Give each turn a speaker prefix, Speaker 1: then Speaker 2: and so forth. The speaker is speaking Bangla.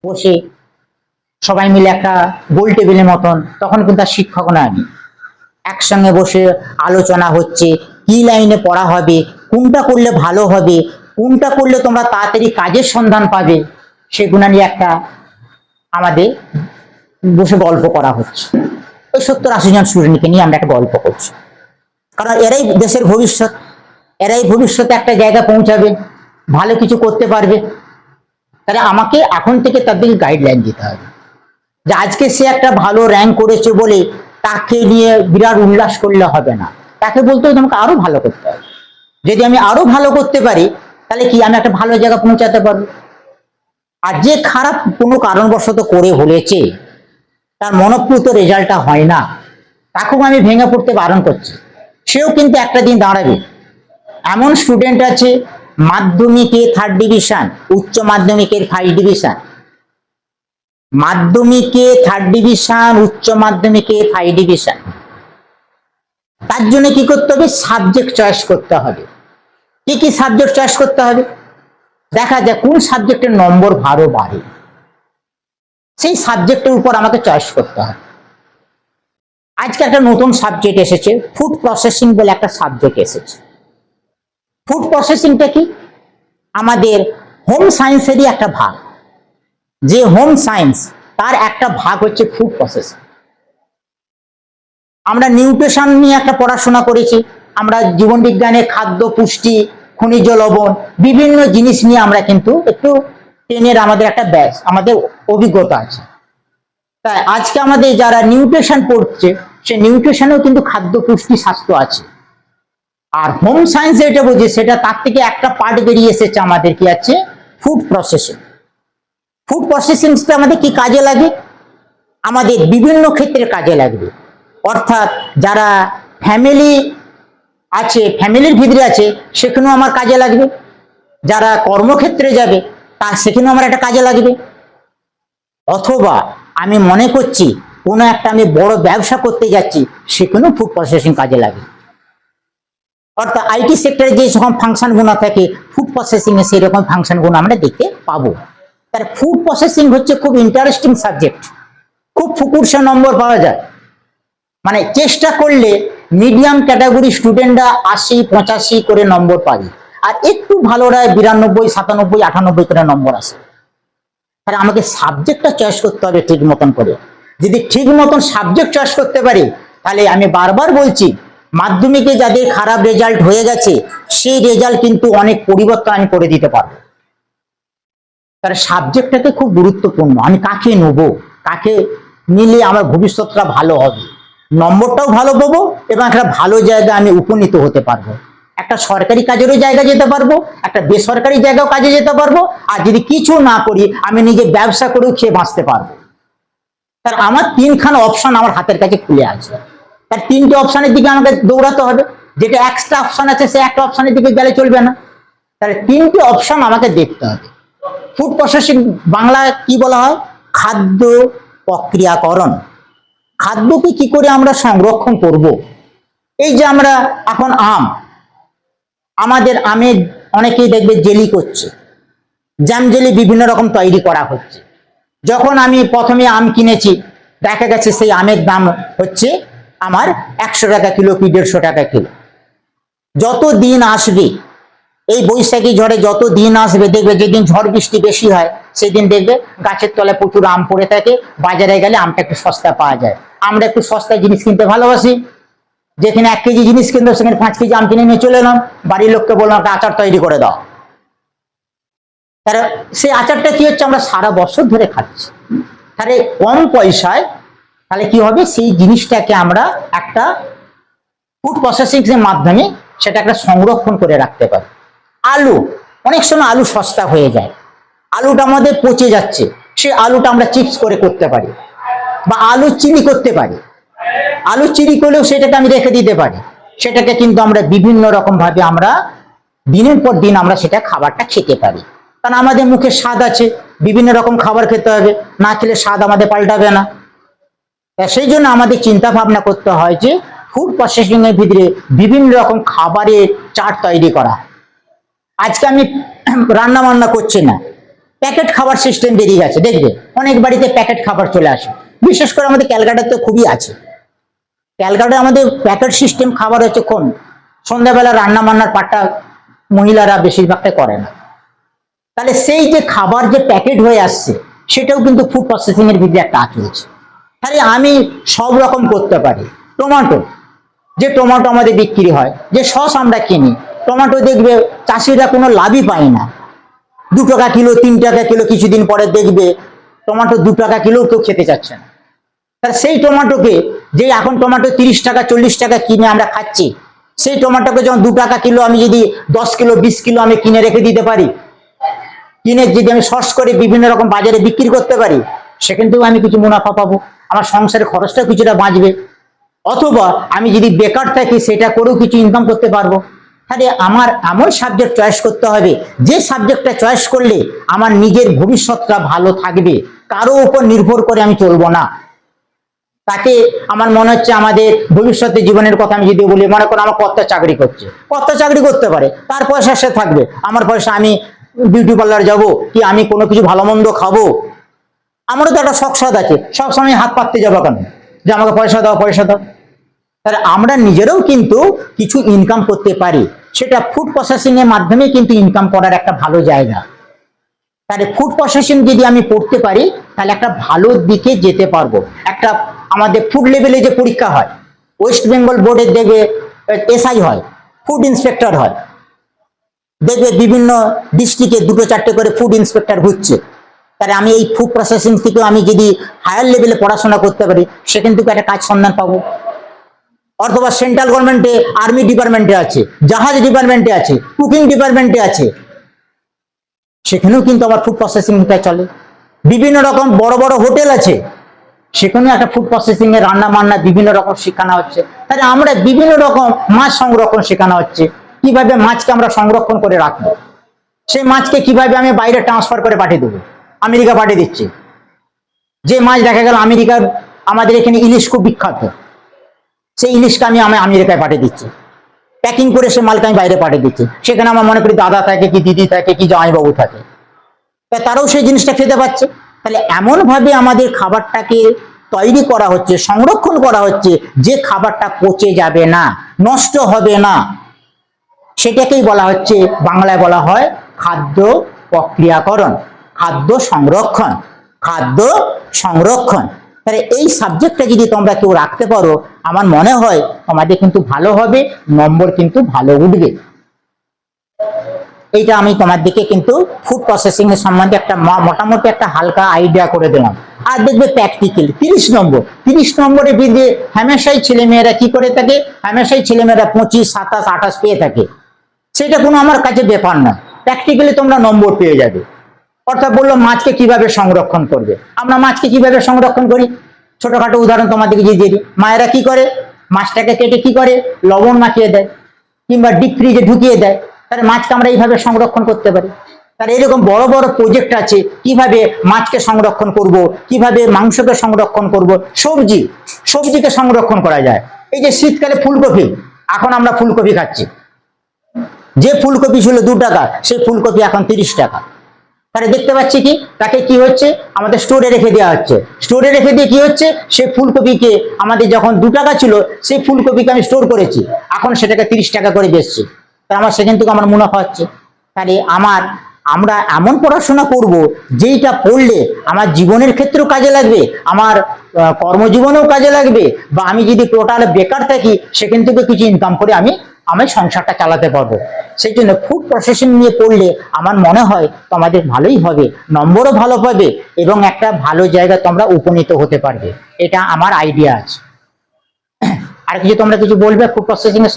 Speaker 1: বসে সবাই মিলে একটা গোল টেবিলের মতন, তখন কিন্তু আর শিক্ষক নয়, আমি একসঙ্গে বসে আলোচনা হচ্ছে কি লাইনে পড়া হবে, কোনটা করলে ভালো হবে, কোনটা করলে তোমরা তাড়াতাড়ি কাজের সন্ধান পাবে, সেগুলো নিয়ে একটা আমাদের বসে গল্প করা হচ্ছে। ওই 70-80 জন স্টুডেন্টকে নিয়ে আমরা একটা গল্প করছি, কারণ এরাই দেশের ভবিষ্যৎ, এরাই ভবিষ্যতে একটা জায়গায় পৌঁছাবে, ভালো কিছু করতে পারবে। তাহলে আমাকে এখন থেকে তাদেরকে গাইডলাইন দিতে হবে যে আজকে সে একটা ভালো র্যাঙ্ক করেছে বলে তাকে নিয়ে বিরাট উল্লাস করলে হবে না, তাকে বলতে হবে তোমাকে আরো ভালো করতে হবে। যদি আমি আরো ভালো করতে পারি তাহলে কি আমি একটা ভালো জায়গা পৌঁছাতে পারবো। আর যে খারাপ কোনো কারণবশত করে বলেছে, তার মনপ্রুত রেজাল্টটা হয় না, তাকেও আমি ভেঙে পড়তে বারণ করছি। সেও কিন্তু একটা দিন দাঁড়াবে। এমন স্টুডেন্ট আছে মাধ্যমিকে 3rd ডিভিশন, উচ্চ মাধ্যমিকের 5 ডিভিশন, মাধ্যমিকে 3rd ডিভিশন, উচ্চ মাধ্যমিকে 5 ডিভিশন। তার জন্য কি করতে হবে? সাবজেক্ট চয়েস করতে হবে। কি কি সাবজেক্ট চয়েস করতে হবে? দেখা যায় কোন সাবজেক্টের নম্বর ভালো বাড়ে, সেই সাবজেক্টের উপর আমাকে চয়েস করতে হবে। আজকে একটা নতুন সাবজেক্ট এসেছে, ফুড প্রসেসিং বলে একটা সাবজেক্ট এসেছে। ফুড প্রসেসিংটা কি? আমাদের হোম সায়েন্সেরই একটা ভাগ। যে হোম সায়েন্স তার একটা ভাগ হচ্ছে ফুড প্রসেসিং। আমরা নিউট্রিশন নিয়ে একটা পড়াশোনা করেছি, আমরা জীবন বিজ্ঞানে খাদ্য, পুষ্টি, খনিজ লবণ, বিভিন্ন জিনিস নিয়ে আমরা কিন্তু একটু টেনের আমাদের একটা ব্যাচ, আমাদের অভিজ্ঞতা আছে। তাই আজকে আমাদের যারা নিউট্রিশন পড়ছে, সে নিউট্রিশনেও কিন্তু খাদ্য, পুষ্টি, স্বাস্থ্য আছে। আর হোম সায়েন্স যেটা বুঝি সেটা তার থেকে একটা পার্ট বেরিয়ে এসেছে আমাদের, কি আছে? Food processing. ফুড প্রসেসিংটা আমাদের কি কাজে লাগে? আমাদের বিভিন্ন ক্ষেত্রে কাজে লাগবে। অর্থাৎ যারা ফ্যামিলি আছে, ফ্যামিলির ভিতরে আছে, সেখানেও আমার কাজে লাগবে। যারা কর্মক্ষেত্রে যাবে তার সেখানেও আমার একটা কাজে লাগবে। অথবা আমি মনে করছি কোনো একটা আমি বড় ব্যবসা করতে যাচ্ছি, সেখানেও ফুড প্রসেসিং কাজে লাগে। অর্থাৎ আইটি সেক্টরে যে রকম ফাংশন গুণ থাকে, ফুড প্রসেসিং এ সেই রকম ফাংশন গুণ আমরা দেখতে পাবো। তার ফুড প্রসেসিং হচ্ছে খুব ইন্টারেস্টিং সাবজেক্ট, খুব ফুকুরসা নম্বর পাওয়া যায়। মানে চেষ্টা করলে মিডিয়াম ক্যাটাগরি স্টুডেন্টরা 80-85 করে নম্বর পাবে, আর একটু ভালোরা 92-97-98 করে নম্বর আসে। তাহলে আমাকে সাবজেক্টটা চয়েস করতে হবে ঠিক মতন করে। যদি ঠিক মতন সাবজেক্ট চয়েস করতে পারি, তাহলে আমি বারবার বলছি মাধ্যমিকে যাদের খারাপ রেজাল্ট হয়ে গেছে, সেই রেজাল্ট কিন্তু অনেক পরিবর্তন আমি করে দিতে পারবো। তার সাবজেক্টটাকে খুব গুরুত্বপূর্ণ। আমি কাকে নেবো, কাকে নিলে আমার ভবিষ্যৎটা ভালো হবে, নম্বরটাও ভালো পাবো এবং একটা ভালো জায়গায় আমি উপনীত হতে পারবো। একটা সরকারি কাজেরও জায়গা যেতে পারবো, একটা বেসরকারি জায়গাও কাজে যেতে পারবো, আর যদি কিছু না করি আমি নিজে ব্যবসা করেও খেয়ে বাঁচতে পারবো। তার আমার 3খানা অপশন আমার হাতের কাছে খুলে আছে। তার 3টে অপশনের দিকে আমাকে দৌড়াতে হবে। যেটা এক্সট্রা অপশন আছে সে একটা অপশনের দিকে গেলে চলবে না। তাহলে 3টে অপশন আমাকে দেখতে হবে। ফুড প্রসেসিং বাংলা কি বলা হয়? খাদ্য প্রক্রিয়াকরণ। খাদ্যকে কি করে আমরা সংরক্ষণ করব। এই যে আমরা এখন আমাদের আমের অনেকেই দেখবে জেলি করছে, জ্যাম জেলি বিভিন্ন রকম তৈরি করা হচ্ছে। যখন আমি প্রথমে আম কিনেছি, দেখা গেছে সেই আমের দাম হচ্ছে আমার 100 টাকা কিলো কি 150 টাকা কিলো। যত দিন আসবে, এই বৈশাখী ঝড়ে যত দিন আসবে, দেখবে যেদিন ঝড় বৃষ্টি বেশি হয় সেদিন দেখবে গাছের তলায় প্রচুর আম পড়ে থাকে, বাজারে গেলে আমটা একটু সস্তা পাওয়া যায়। আমরা একটু সস্তায় জিনিস কিনতে ভালোবাসি। যেখানে 1 কেজি জিনিস কিনতে সেখানে 5 কেজি আম কিনে নিয়ে চলে এলাম, বাড়ির লোককে বললাম একটা আচার তৈরি করে দাও। তাহলে সেই আচারটা কি হচ্ছে? আমরা সারা বছর ধরে খাচ্ছি। তাহলে কম পয়সায় তাহলে কি হবে? সেই জিনিসটাকে আমরা একটা ফুড প্রসেসিং এর মাধ্যমে সেটা একটা সংরক্ষণ করে রাখতে পারি। আলু, অনেক সময় আলু সস্তা হয়ে যায়, আলুটা আমাদের পচে যাচ্ছে, সেই আলুটা আমরা চিপস করে করতে পারি, বা আলু চিনি করতে পারি। আলু চিনি করলেও সেটাকে আমি রেখে দিতে পারি। সেটাকে কিন্তু আমরা বিভিন্ন রকম ভাবে আমরা দিনের পর দিন আমরা সেটা খাবারটা খেতে পারি। কারণ আমাদের মুখে স্বাদ আছে, বিভিন্ন রকম খাবার খেতে হবে, না খেলে স্বাদ আমাদের পাল্টাবে না। সেই জন্য আমাদের চিন্তা ভাবনা করতে হয় যে ফুড প্রসেসিং এর ভিতরে বিভিন্ন রকম খাবারের চার্ট তৈরি করা। আজকে আমি রান্না বান্না করছি না, প্যাকেট খাবার সিস্টেম বেরিয়ে গেছে, দেখবে অনেক বাড়িতে প্যাকেট খাবার চলে আসে। বিশেষ করে আমাদের ক্যালকাটাতে খুবই আছে। ক্যালকাটায় আমাদের প্যাকেট সিস্টেম খাবার হচ্ছে কোন সন্ধ্যাবেলা রান্না বান্নার পাটটা মহিলারা বেশিরভাগটা করে না। তাহলে সেই যে খাবার যে প্যাকেট হয়ে আসছে সেটাও কিন্তু ফুড প্রসেসিং এর ভিতরে একটা চলছে। তাহলে আমি সব রকম করতে পারি। যে টমেটো আমাদের বিক্রি হয়, যে সস আমরা কিনি, টমেটো দেখবে চাষিরা কোনো লাভই পায় না। 2 টাকা কিলো 3 টাকা কিলো, কিছুদিন পরে দেখবে টমেটো 2 টাকা কিলো কেউ খেতে চাচ্ছে না। তাহলে সেই টমেটোকে, যে এখন টমেটো 30 টাকা 40 টাকা কিনে আমরা খাচ্ছি, সেই টমেটোকে যখন 2 টাকা কিলো আমি যদি 10 কিলো 20 কিলো আমি কিনে রেখে দিতে পারি, কিনে যদি আমি সস করে বিভিন্ন রকম বাজারে বিক্রি করতে পারি, সেখান থেকেও আমি কিছু মুনাফা পাবো, আমার সংসারের খরচটাও কিছুটা বাঁচবে। অথবা আমি যদি বেকার থাকি সেটা করেও কিছু ইনকাম করতে পারবো। তাহলে আমার এমন সাবজেক্ট চয়েস করতে হবে যে সাবজেক্টটা চয়েস করলে আমার নিজের ভবিষ্যৎটা ভালো থাকবে, কারো উপর নির্ভর করে আমি চলবো না। তাকে আমার মনে হচ্ছে আমাদের ভবিষ্যতে জীবনের কথা আমি যদি বলি, মনে করো আমার কর্তা চাকরি করছে, কর্তা চাকরি করতে পারে, তার পয়সা সে থাকবে, আমার পয়সা আমি বিউটি পার্লার যাবো, কি আমি কোনো কিছু ভালো মন্দ খাবো, আমারও তো একটা শখ সাদ আছে, সবসময় হাত পাততে যাবো কেন যে আমাকে পয়সা দাও পয়সা দাও। তাহলে আমরা নিজেরাও কিন্তু কিছু ইনকাম করতে পারি, সেটা ফুড প্রসেসিং এর মাধ্যমে কিন্তু ইনকাম করার একটা ভালো জায়গা। তাহলে ফুড প্রসেসিং যদি আমি পড়তে পারি তাহলে একটা ভালো দিকে যেতে পারবো। একটা আমাদের ফুড লেভেলে যে পরীক্ষা হয়, ওয়েস্ট বেঙ্গল বোর্ডের দেখবে এসআই হয়, ফুড ইন্সপেক্টর হয়, দেখবে বিভিন্ন ডিস্ট্রিক্টে 2-4টে করে ফুড ইন্সপেক্টর ঘুরছে। তাহলে আমি এই ফুড প্রসেসিং থেকে আমি যদি হায়ার লেভেলে পড়াশোনা করতে পারি, সেখান থেকে একটা কাজ সন্ধান পাবো। অথবা সেন্ট্রাল গভর্নমেন্টে আর্মি ডিপার্টমেন্টে আছে, জাহাজ ডিপার্টমেন্টে আছে, কুকিং ডিপার্টমেন্টে আছে, সেখানেও কিন্তু আমার ফুড প্রসেসিংটা চলে। বিভিন্ন রকম বড় বড় হোটেল আছে, সেখানেও একটা ফুড প্রসেসিং এর রান্না বান্না বিভিন্ন রকম শেখানো হচ্ছে। তাহলে আমরা বিভিন্ন রকম মাছ সংরক্ষণ শেখানো হচ্ছে, কিভাবে মাছকে আমরা সংরক্ষণ করে রাখবো, সেই মাছকে কিভাবে আমি বাইরে ট্রান্সফার করে পাঠিয়ে দেবো, আমেরিকা পাঠিয়ে দিচ্ছি। যে মাছ দেখা গেল আমেরিকার, আমাদের এখানে ইলিশ খুব বিখ্যাত, সেই ইলিশকে আমি আমেরিকায় পাঠিয়ে দিচ্ছি, প্যাকিং করে সে মালকে আমি বাইরে পাঠিয়ে দিচ্ছি। সেখানে আমার মনে করি দাদা থাকে কি দিদি থাকে কি জামাইবাবু থাকে, তারাও সেই জিনিসটা খেতে পাচ্ছে। তাহলে এমন ভাবে আমাদের খাবারটাকে তৈরি করা হচ্ছে, সংরক্ষণ করা হচ্ছে, যে খাবারটা পচে যাবে না, নষ্ট হবে না। সেটাকেই বলা হচ্ছে, বাংলায় বলা হয় খাদ্য প্রক্রিয়াকরণ, খাদ্য সংরক্ষণ, খাদ্য সংরক্ষণ। তাহলে এই সাবজেক্টটা যদি তোমরা কেউ রাখতে পারো, আমার মনে হয় তোমাদের কিন্তু ভালো হবে, নম্বর কিন্তু ভালো উঠবে। এইটা আমি তোমার দিকে কিন্তু ফুড প্রসেসিং এর সম্বন্ধে একটা মোটামুটি একটা হালকা আইডিয়া করে দিলাম। আর দেখবে প্র্যাকটিক্যাল 30 নম্বর, 30 নম্বরের বিধে হামেশাই ছেলেমেয়েরা কি করে থাকে, হামেশাই ছেলেমেয়েরা 25, 27, 28 পেয়ে থাকে। সেটা কোনো আমার কাছে ব্যাপার না, প্র্যাকটিক্যালি তোমরা নম্বর পেয়ে যাবে। অর্থাৎ বললো মাছকে কিভাবে সংরক্ষণ করবে, আমরা মাছকে কিভাবে সংরক্ষণ করি, ছোটখাটো উদাহরণ তোমাদেরকে দিয়ে দিই। মায়েরা কি করে, মাছটাকে কেটে কি করে, লবণ মাখিয়ে দেয় কিংবা ডিপ ফ্রিজে ঢুকিয়ে দেয়। তাহলে মাছকে আমরা এইভাবে সংরক্ষণ করতে পারি। তাহলে এরকম বড় বড় প্রজেক্ট আছে, কিভাবে মাছকে সংরক্ষণ করব, কিভাবে মাংসকে সংরক্ষণ করব, সবজিকে সংরক্ষণ করা যায়। এই যে শীতকালে ফুলকপি, এখন আমরা ফুলকপি খাচ্ছি, যে ফুলকপি ছিল 2 টাকা, সেই ফুলকপি এখন 30 টাকা। তাহলে দেখতে পাচ্ছি কি, তাকে কি হচ্ছে, আমাদের স্টোরে রেখে দেওয়া হচ্ছে। স্টোরে রেখে দিয়ে কি হচ্ছে, সেই ফুলকপিকে আমাদের যখন 2 টাকা ছিল, সেই ফুলকপিকে আমি স্টোর করেছি, এখন সেটাকে 30 টাকা করে বেচছি। তাহলে আমার সেখান থেকে আমার মুনাফা হচ্ছে। তাহলে আমরা এমন পড়াশোনা করব যেইটা পড়লে আমার জীবনের ক্ষেত্রেও কাজে লাগবে, আমার কর্মজীবনেও কাজে লাগবে, বা আমি যদি টোটাল বেকার থাকি সেখান থেকে কিছু ইনকাম করে আমি সংসারটা চালাতে পারবো। সেই জন্য ফুড প্রসেসিং নিয়ে পড়লে আমার মনে হয় তোমাদের ভালোই হবে, নম্বরও ভালো পাবে এবং একটা ভালো জায়গায় তোমরা উপনীত হতে পারবে। এটা আমার আইডিয়া আছে। আর কিছু তোমরা কিছু বলবে ফুড প্রসেসিং এর